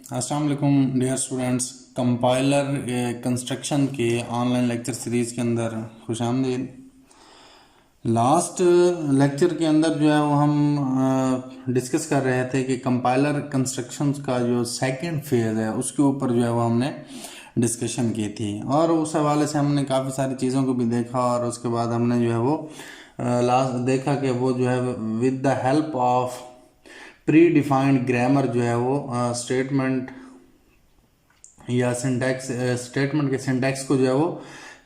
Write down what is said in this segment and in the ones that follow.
अस्सलाम वालेकुम dear students. Compiler construction के ऑनलाइन लेक्चर सीरीज़ के अंदर खुशामदीद। लास्ट लेक्चर के अंदर जो है वो हम डिस्कस कर रहे थे कि कंपाइलर कंस्ट्रक्शन का जो सेकंड फेज़ है उसके ऊपर जो है वो हमने डिस्कशन की थी, और उस हवाले से हमने काफ़ी सारी चीज़ों को भी देखा। और उसके बाद हमने जो है वो लास्ट देखा कि वो जो है with the help of pre defined grammar जो है वो स्टेटमेंट या सिंटैक्स स्टेटमेंट के सिंटैक्स को जो है वो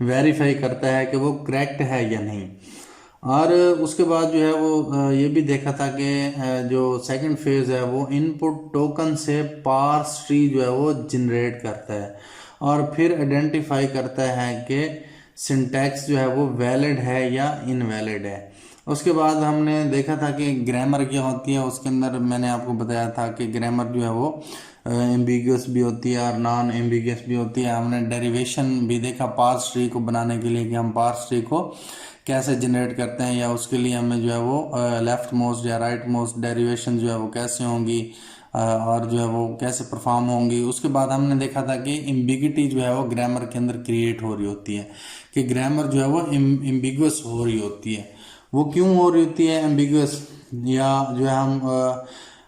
वेरीफाई करता है कि वो करेक्ट है या नहीं। और उसके बाद जो है वो ये भी देखा था कि जो सेकंड फेज है वो इनपुट टोकन से पार्स ट्री जो है वो जनरेट करता है और फिर आइडेंटिफाई करता है कि सिंटैक्स जो है वो वैलिड है या इनवैलिड है। उसके बाद हमने देखा था कि ग्रामर क्या होती है। उसके अंदर मैंने आपको बताया था कि ग्रामर जो है वो एम्बिगुअस भी होती है और नॉन एम्बिगुअस भी होती है। हमने डेरिवेशन भी देखा पार्स ट्री को बनाने के लिए कि हम पार्स ट्री को कैसे जनरेट करते हैं, या उसके लिए हमें जो है वो लेफ्ट मोस्ट या राइट मोस्ट डेरिवेशन जो है वो कैसे होंगी और जो है वो कैसे परफॉर्म होंगी। उसके बाद हमने देखा था कि एम्बिगिटी जो है वो ग्रामर के अंदर क्रिएट हो रही होती है, कि ग्रामर जो है वो एम्बिगुअस हो रही होती है। वो क्यों हो रही होती है एम्बिगुअस, या जो है हम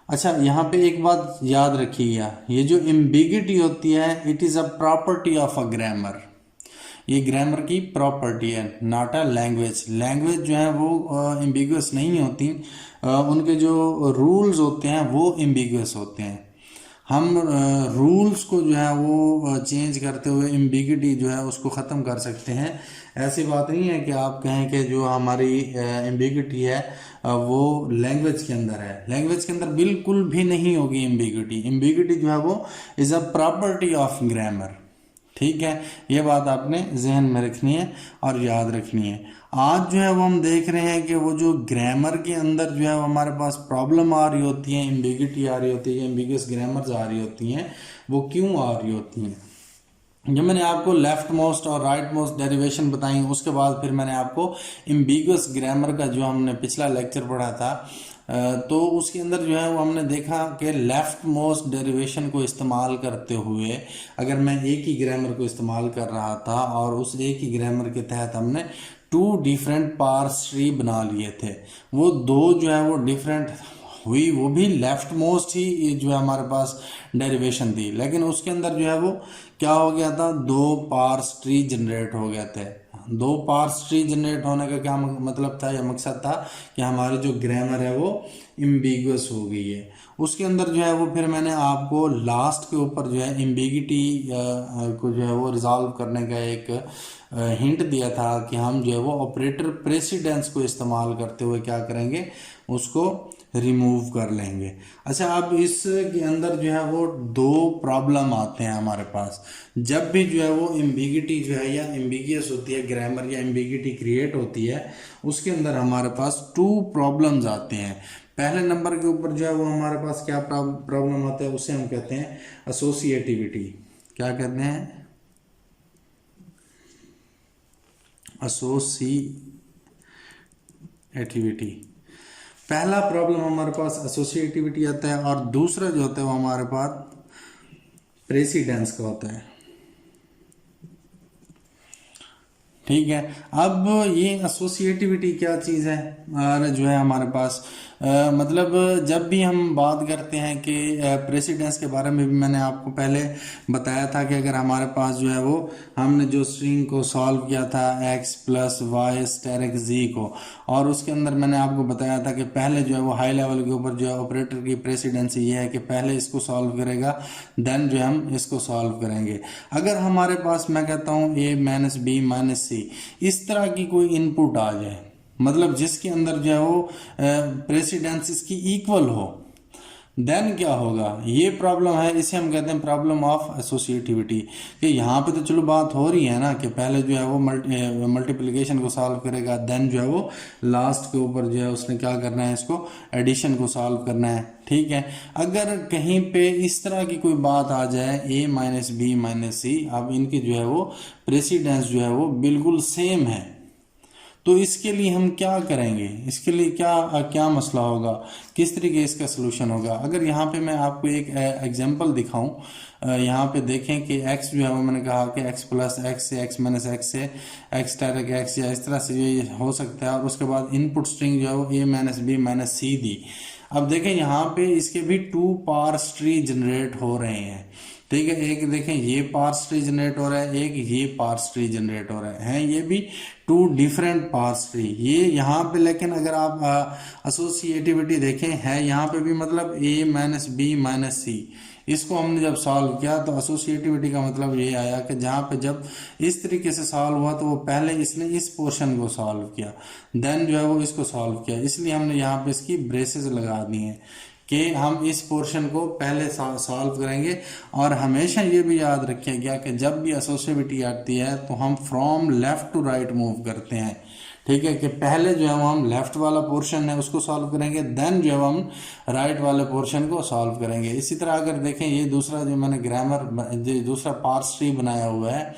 अच्छा यहाँ पे एक बात याद रखिएगा, ये जो एम्बिगिटी होती है it is a property of a grammar. ये ग्रामर की प्रॉपर्टी है, नॉट अ लैंग्वेज। लैंग्वेज जो है वो एम्बिगुअस नहीं होती, उनके जो रूल्स होते हैं वो एम्बिगुअस होते हैं। हम रूल्स को जो है वो चेंज करते हुए एम्बिगिटी जो है उसको ख़त्म कर सकते हैं। ऐसी बात नहीं है कि आप कहें कि जो हमारी एम्बिगिटी है वो लैंग्वेज के अंदर है। लैंग्वेज के अंदर बिल्कुल भी नहीं होगी एम्बिगिटी। एम्बिगिटी जो है वो is a property of grammar. ठीक है, ये बात आपने जहन में रखनी है और याद रखनी है। आज जो है वो हम देख रहे हैं कि वो जो ग्रामर के अंदर जो है वो हमारे पास प्रॉब्लम आ रही होती है, एम्बिगिटी आ रही होती है, एम्बिगस ग्रामर्स आ रही होती हैं। वो क्यों आ रही होती हैं? जब मैंने आपको लेफ्ट मोस्ट और राइट मोस्ट डेरिवेशन बताई, उसके बाद फिर मैंने आपको एम्बिगस ग्रामर का जो हमने पिछला लेक्चर पढ़ा था तो उसके अंदर जो है वो हमने देखा कि लेफ्ट मोस्ट डेरिवेशन को इस्तेमाल करते हुए अगर मैं एक ही ग्रामर को इस्तेमाल कर रहा था और उस एक ही ग्रामर के तहत हमने टू डिफरेंट पार्स ट्री बना लिए थे, वो दो जो है वो डिफरेंट हुई, वो भी लेफ्ट मोस्ट ही जो है हमारे पास डेरिवेशन थी, लेकिन उसके अंदर जो है वो क्या हो गया था, दो पार्स ट्री जनरेट हो गए थे। दो पार्स ट्री जनरेट होने का क्या मतलब था या मकसद था कि हमारी जो ग्रामर है वो एम्बिगुअस हो गई है। उसके अंदर जो है वो फिर मैंने आपको लास्ट के ऊपर जो है एम्बिगिटी को जो है वो रिजॉल्व करने का एक हिंट दिया था कि हम जो है वो ऑपरेटर प्रेसिडेंस को इस्तेमाल करते हुए क्या करेंगे, उसको रिमूव कर लेंगे। अच्छा, अब इसके अंदर जो है वो दो प्रॉब्लम आते हैं हमारे पास। जब भी जो है वो एम्बिगिटी जो है या एम्बिगियस होती है ग्रामर या एम्बिगिटी क्रिएट होती है, उसके अंदर हमारे पास टू प्रॉब्लम्स आते हैं। पहले नंबर के ऊपर जो है वो हमारे पास क्या प्रॉब्लम आता है, उसे हम कहते हैं एसोसिएटिविटी। क्या कहते हैं? एसोसिएटिविटी। पहला प्रॉब्लम हमारे पास एसोसिएटिविटी आता है और दूसरा जो होता है वो हमारे पास प्रेसिडेंस का होता है। ठीक है, अब ये एसोसिएटिविटी क्या चीज़ है और जो है हमारे पास मतलब जब भी हम बात करते हैं कि प्रेसिडेंस के बारे में भी मैंने आपको पहले बताया था कि अगर हमारे पास जो है वो हमने जो स्ट्रिंग को सॉल्व किया था x प्लस वाई स्टेरिक जी को, और उसके अंदर मैंने आपको बताया था कि पहले जो है वो हाई लेवल के ऊपर जो है ऑपरेटर की प्रेसिडेंसी ये है कि पहले इसको सॉल्व करेगा देन जो हम इसको सॉल्व करेंगे। अगर हमारे पास मैं कहता हूँ a माइनस बी माइनस सी इस तरह की कोई इनपुट आ जाए, मतलब जिसके अंदर जो है वो प्रेसिडेंस इसकी इक्वल हो, देन क्या होगा, ये प्रॉब्लम है। इसे हम कहते हैं प्रॉब्लम ऑफ एसोसिएटिविटी। कि यहाँ पे तो चलो बात हो रही है ना कि पहले जो है वो मल्टीप्लिकेशन को सॉल्व करेगा, देन जो है वो लास्ट के ऊपर जो है उसने क्या करना है, इसको एडिशन को सॉल्व करना है। ठीक है, अगर कहीं पे इस तरह की कोई बात आ जाए a माइनस बी माइनस सी, अब इनकी जो है वो प्रेसिडेंस जो है वो बिल्कुल सेम है, तो इसके लिए हम क्या करेंगे, इसके लिए क्या क्या मसला होगा, किस तरीके इसका सोल्यूशन होगा। अगर यहाँ पे मैं आपको एक एग्जांपल दिखाऊं, यहाँ पे देखें कि x जो है वो मैंने कहा कि x प्लस एक्स से x माइनस एक्स से x डायरेक्ट x या इस तरह से ये हो सकता है। और उसके बाद इनपुट स्ट्रिंग जो है वो a माइनस बी माइनस सी दी। अब देखें यहाँ पे इसके भी 2 पार्स ट्री जनरेट हो रहे हैं, ठीक है। एक देखें ये पार्स ट्री जनरेट हो रहा है, एक ये पार्स ट्री जनरेट हो रहा है, ये भी 2 डिफरेंट पार्स ट्री ये यहाँ पे। लेकिन अगर आप एसोसिएटिविटी देखें है यहाँ पे भी, मतलब a माइनस बी माइनस सी, इसको हमने जब सॉल्व किया तो एसोसिएटिविटी का मतलब ये आया कि जहाँ पे जब इस तरीके से सॉल्व हुआ तो वो पहले इसने इस पोर्शन को सॉल्व किया, देन जो है वो इसको सॉल्व किया। इसलिए हमने यहाँ पे इसकी ब्रेसेस लगा दी हैं कि हम इस पोर्शन को पहले सॉल्व करेंगे। और हमेशा ये भी याद रखिएगा कि जब भी एसोसिएटिविटी आती है तो हम from left to right move करते हैं, ठीक है। कि पहले जो है वो हम लेफ्ट वाला पोर्शन है उसको सॉल्व करेंगे, देन जो है हम राइट वाले पोर्शन को सॉल्व करेंगे। इसी तरह अगर देखें ये दूसरा जो मैंने ग्रामर दूसरा पार्स ट्री बनाया हुआ है,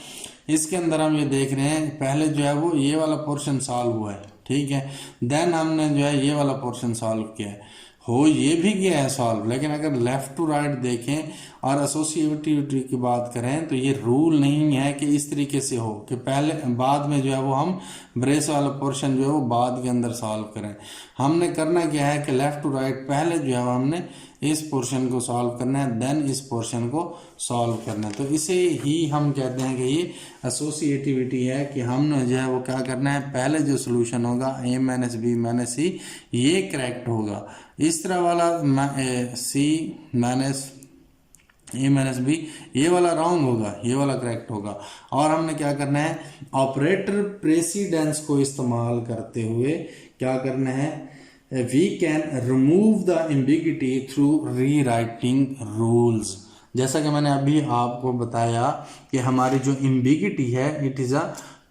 इसके अंदर हम ये देख रहे हैं पहले जो है वो ये वाला पोर्शन सॉल्व हुआ है, ठीक है। देन हमने जो है ये वाला पोर्शन सॉल्व किया है, हो ये भी गया है सॉल्व। लेकिन अगर लेफ्ट टू राइट देखें और एसोसिएटिविटी की बात करें तो ये रूल नहीं है कि इस तरीके से हो कि पहले बाद में जो है वो हम ब्रेस वाला पोर्शन जो है वो बाद के अंदर सॉल्व करें। हमने करना क्या है कि लेफ्ट टू राइट पहले जो है वो हमने इस पोर्शन को सॉल्व करना है, देन इस पोर्शन को सॉल्व करना है। तो इसे ही हम कहते हैं कि ये एसोसिएटिविटी है कि हमने जो है वो क्या करना है, पहले जो सोल्यूशन होगा a माइनस बी माइनस सी ये करेक्ट होगा। इस तरह वाला सी माइनस ए माइनस बी ये वाला रॉन्ग होगा, ये वाला करेक्ट होगा। और हमने क्या करना है, ऑपरेटर प्रेसिडेंस को इस्तेमाल करते हुए क्या करना है, we can remove the ambiguity through rewriting rules. जैसा कि मैंने अभी आपको बताया कि हमारी जो एम्बिगिटी है it is a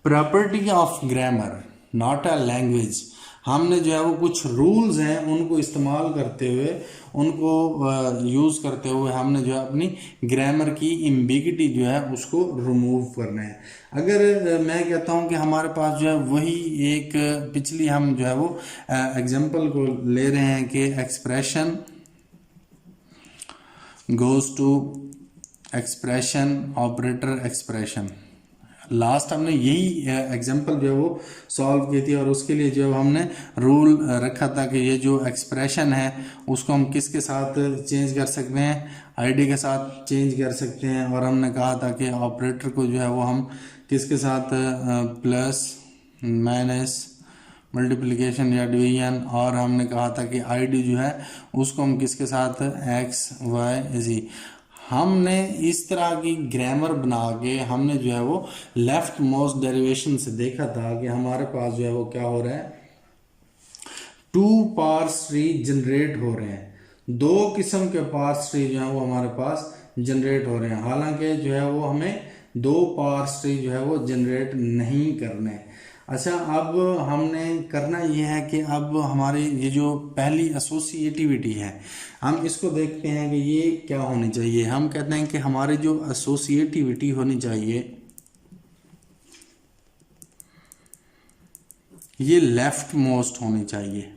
property of grammar not a language. हमने जो है वो कुछ रूल्स हैं उनको इस्तेमाल करते हुए, उनको यूज़ करते हुए हमने जो है अपनी ग्रामर की एम्बिगिटी जो है उसको रिमूव करना है। अगर मैं कहता हूँ कि हमारे पास जो है वही एक पिछली हम जो है वो एग्जांपल को ले रहे हैं कि expression goes to expression operator expression, last हमने यही एग्जांपल जो है वो सॉल्व की थी। और उसके लिए जो हमने रूल रखा था कि ये जो एक्सप्रेशन है उसको हम किसके साथ चेंज कर सकते हैं, आईडी के साथ चेंज कर सकते हैं। और हमने कहा था कि ऑपरेटर को जो है वो हम किसके साथ प्लस माइनस मल्टीप्लिकेशन या डिवीजन, और हमने कहा था कि आईडी जो है उसको हम किसके साथ एक्स वाई जी। हमने इस तरह की ग्रामर बना के हमने जो है वो लेफ्ट मोस्ट डेरिवेशन से देखा था कि हमारे पास जो है वो क्या हो रहा है, 2 पार्स ट्री जनरेट हो रहे हैं, 2 किस्म के पार्स ट्री जो है वो हमारे पास जनरेट हो रहे हैं। हालांकि जो है वो हमें 2 पार्स ट्री जो है वो जनरेट नहीं करने। अच्छा, अब हमने करना ये है कि अब हमारी ये जो पहली एसोसिएटिविटी है हम इसको देखते हैं कि ये क्या होनी चाहिए। हम कहते हैं कि हमारी जो एसोसिएटिविटी होनी चाहिए ये लेफ्ट मोस्ट होनी चाहिए,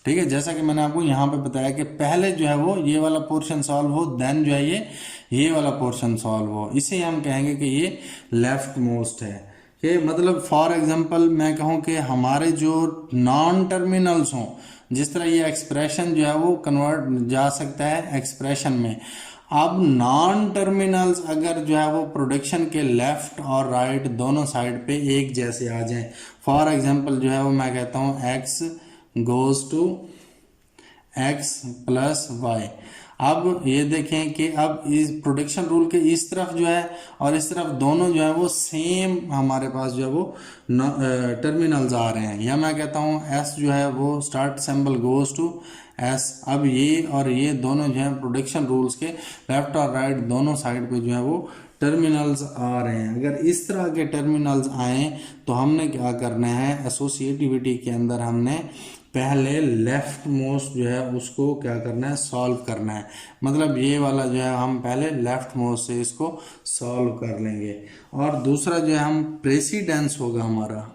ठीक है। जैसा कि मैंने आपको यहाँ पे बताया कि पहले जो है वो ये वाला पोर्शन सॉल्व हो, देन जो है ये वाला पोर्शन सॉल्व हो, इसे हम कहेंगे कि ये लेफ्ट मोस्ट है। कि मतलब फॉर एग्जांपल मैं कहूँ कि हमारे जो नॉन टर्मिनल्स हों, जिस तरह ये एक्सप्रेशन जो है वो कन्वर्ट जा सकता है एक्सप्रेशन में। अब नॉन टर्मिनल्स अगर जो है वो प्रोडक्शन के लेफ्ट और राइट दोनों साइड पे एक जैसे आ जाएं, फॉर एग्जांपल जो है वो मैं कहता हूँ x goes to x plus y. अब ये देखें कि अब इस प्रोडक्शन रूल के इस तरफ जो है और इस तरफ दोनों जो है वो सेम हमारे पास जो है वो टर्मिनल्स आ रहे हैं, या मैं कहता हूँ s जो है वो start symbol goes to s। अब ये और ये दोनों जो है प्रोडक्शन रूल्स के लेफ्ट और राइट दोनों साइड पे जो है वो टर्मिनल्स आ रहे हैं। अगर इस तरह के टर्मिनल्स आए तो हमने क्या करना है, एसोसिएटिविटी के अंदर हमने पहले लेफ्ट मोस्ट जो है उसको क्या करना है, सॉल्व करना है। मतलब ये वाला जो है हम पहले लेफ्ट मोस्ट से इसको सॉल्व कर लेंगे। और दूसरा जो है हम प्रेसिडेंस होगा हमारा,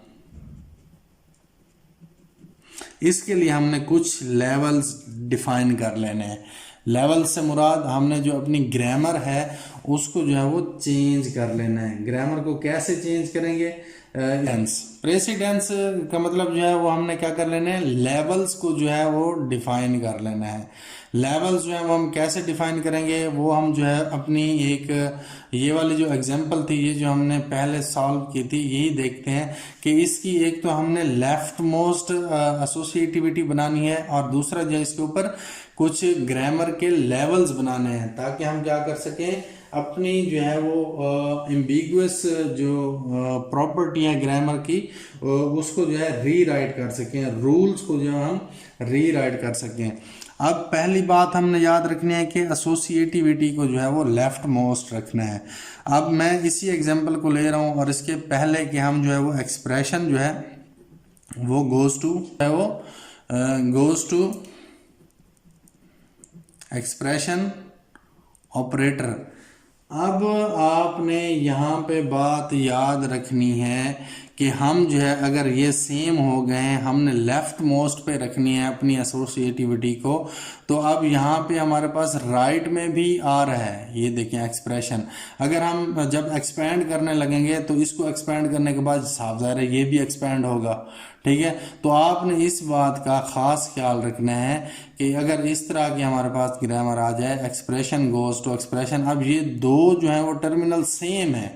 इसके लिए हमने कुछ लेवल्स डिफाइन कर लेने हैं। लेवल से मुराद हमने जो अपनी ग्रामर है उसको जो है वो चेंज कर लेना है। ग्रामर को कैसे चेंज करेंगे? प्रेसिडेंस का मतलब जो है वो हमने क्या कर लेना है, लेवल्स को जो है वो डिफाइन कर लेना है। लेवल्स जो है वो हम कैसे डिफाइन करेंगे, वो हम जो है अपनी एक ये वाली जो एग्जांपल थी, ये जो हमने पहले सॉल्व की थी, यही देखते हैं कि इसकी एक तो हमने लेफ्ट मोस्ट एसोसिएटिविटी बनानी है और दूसरा जो है इसके ऊपर कुछ ग्रामर के लेवल्स बनाने हैं, ताकि हम क्या कर सकें, अपनी जो है वो एम्बिगुअस जो प्रॉपर्टी है ग्रामर की उसको जो है रीराइट कर सकें, रूल्स को जो है हम रीराइट कर सकें। अब पहली बात हमने याद रखनी है कि एसोसिएटिविटी को जो है वो लेफ्ट मोस्ट रखना है। अब मैं इसी एग्जांपल को ले रहा हूँ और इसके पहले कि हम जो है वो एक्सप्रेशन जो है वो गोज टू एक्सप्रेशन ऑपरेटर। अब आपने यहाँ पे बात याद रखनी है कि हम जो है अगर ये सेम हो गए, हमने लेफ्ट मोस्ट पे रखनी है अपनी एसोसिएटिविटी को, तो अब यहाँ पे हमारे पास राइट में भी आ रहा है, ये देखें एक्सप्रेशन। अगर हम जब एक्सपेंड करने लगेंगे तो इसको एक्सपेंड करने के बाद साफ ज़ाहिर है ये भी एक्सपेंड होगा, ठीक है। तो आपने इस बात का खास ख्याल रखना है कि अगर इस तरह की हमारे पास ग्रामर आ जाए, एक्सप्रेशन गोज टू एक्सप्रेशन, अब ये दो जो है वो टर्मिनल सेम है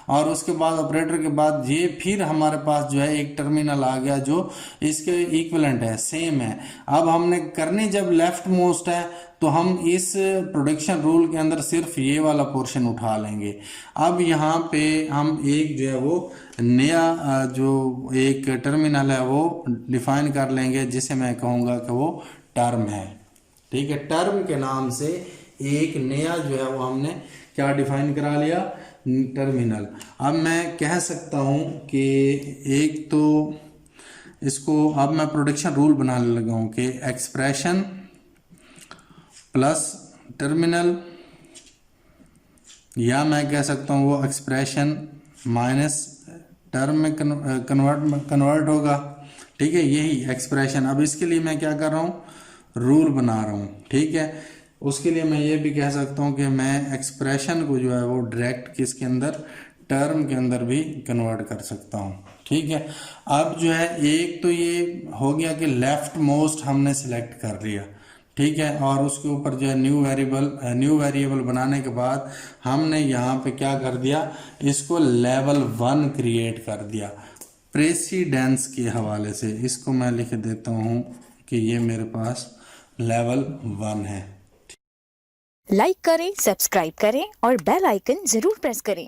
और उसके बाद ऑपरेटर के बाद ये फिर हमारे पास जो है एक टर्मिनल आ गया जो इसके इक्विवेलेंट है, सेम है। अब हमने करनी जब लेफ्ट मोस्ट है तो हम इस प्रोडक्शन रूल के अंदर सिर्फ ये वाला पोर्शन उठा लेंगे। अब यहाँ पे हम एक जो है वो नया जो एक टर्मिनल है वो डिफाइन कर लेंगे, जिसे मैं कहूँगा कि वो टर्म है, ठीक है। टर्म के नाम से एक नया जो है वो हमने क्या डिफाइन करा लिया, टर्मिनल। अब मैं कह सकता हूं कि एक तो इसको अब मैं प्रोडक्शन रूल बनाने लगा हूं कि एक्सप्रेशन प्लस टर्मिनल, या मैं कह सकता हूं वो एक्सप्रेशन माइनस टर्म में कन्वर्ट होगा, ठीक है, यही एक्सप्रेशन। अब इसके लिए मैं क्या कर रहा हूं, रूल बना रहा हूं, ठीक है। उसके लिए मैं ये भी कह सकता हूँ कि मैं एक्सप्रेशन को जो है वो डायरेक्ट किसके अंदर, टर्म के अंदर भी कन्वर्ट कर सकता हूँ, ठीक है। अब जो है एक तो ये हो गया कि लेफ्ट मोस्ट हमने सिलेक्ट कर लिया, ठीक है, और उसके ऊपर जो है न्यू वेरिएबल बनाने के बाद हमने यहाँ पे क्या कर दिया, इसको लेवल 1 क्रिएट कर दिया प्रेसिडेंस के हवाले से। इसको मैं लिख देता हूँ कि ये मेरे पास लेवल 1 है। लाइक करें, सब्सक्राइब करें और बेल आइकन जरूर प्रेस करें।